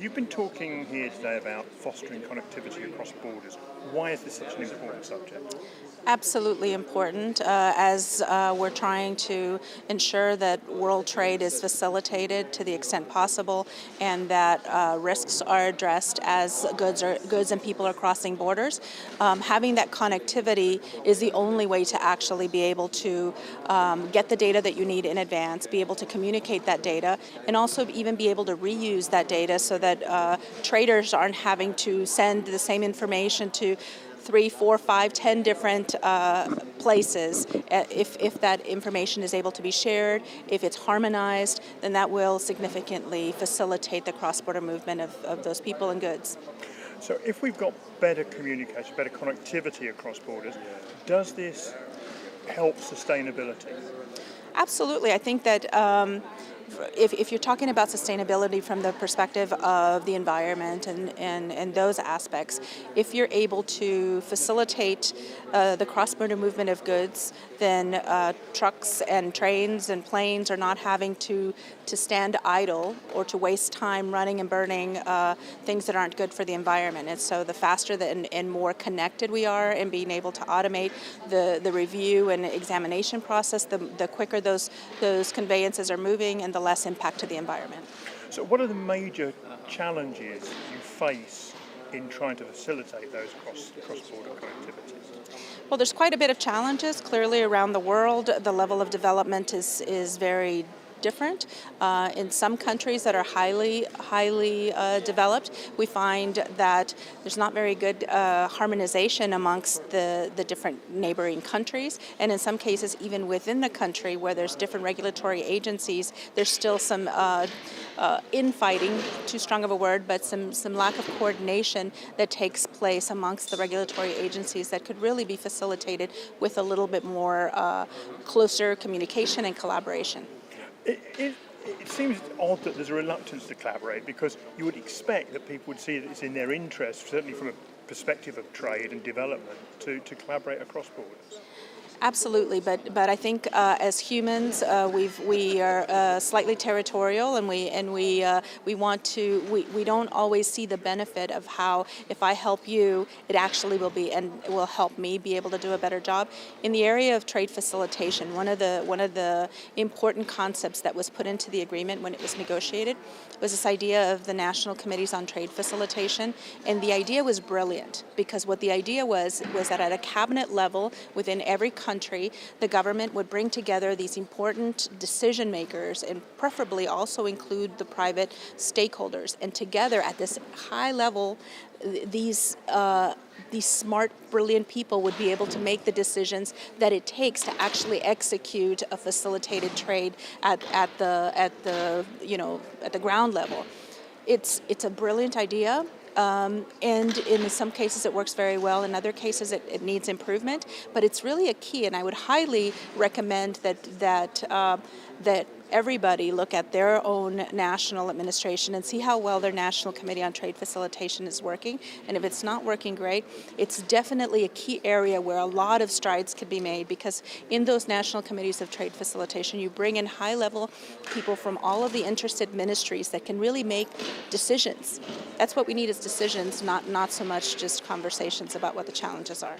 You've been talking here today about fostering connectivity across borders. Why is this such an important subject? Absolutely important as we're trying to ensure that world trade is facilitated to the extent possible and that risks are addressed as goods and people are crossing borders. Having that connectivity is the only way to actually be able to get the data that you need in advance, be able to communicate that data, and also even be able to reuse that data so that traders aren't having to send the same information to 3, 4, 5, 10 different places. If that information is able to be shared, if it's harmonized, then that will significantly facilitate the cross-border movement of those people and goods. So if we've got better communication, better connectivity across borders, does this help sustainability? Absolutely. I think that if you're talking about sustainability from the perspective of the environment and those aspects, if you're able to facilitate the cross-border movement of goods, then trucks and trains and planes are not having to stand idle or to waste time running and burning things that aren't good for the environment. And so the faster and more connected we are in being able to automate the review and examination process, the quicker those conveyances are moving and the less impact to the environment. So what are the major challenges you face in trying to facilitate those cross-border connectivities? Well, there's quite a bit of challenges. Clearly around the world, the level of development is very different. In some countries that are highly developed, we find that there's not very good harmonization amongst the different neighboring countries, and in some cases even within the country where there's different regulatory agencies, there's still some infighting, too strong of a word, but some lack of coordination that takes place amongst the regulatory agencies that could really be facilitated with a little bit more closer communication and collaboration. It seems odd that there's a reluctance to collaborate, because you would expect that people would see that it's in their interest, certainly from a perspective of trade and development, to collaborate across borders. Absolutely, but I think as humans we are slightly territorial, and we want to we don't always see the benefit of how, if I help you, it actually will help me be able to do a better job. In the area of trade facilitation, one of the important concepts that was put into the agreement when it was negotiated was this idea of the National Committees on Trade Facilitation, and the idea was brilliant, because what the idea was that at a cabinet level within every country, the government would bring together these important decision makers and preferably also include the private stakeholders. And together at this high level, these smart, brilliant people would be able to make the decisions that it takes to actually execute a facilitated trade at the ground level. It's a brilliant idea. And in some cases it works very well. In other cases it needs improvement. But it's really a key, and I would highly recommend that everybody look at their own national administration and see how well their National Committee on Trade Facilitation is working. And if it's not working great, it's definitely a key area where a lot of strides could be made, because in those National Committees of Trade Facilitation, you bring in high-level people from all of the interested ministries that can really make decisions. That's what we need, is decisions, not so much just conversations about what the challenges are.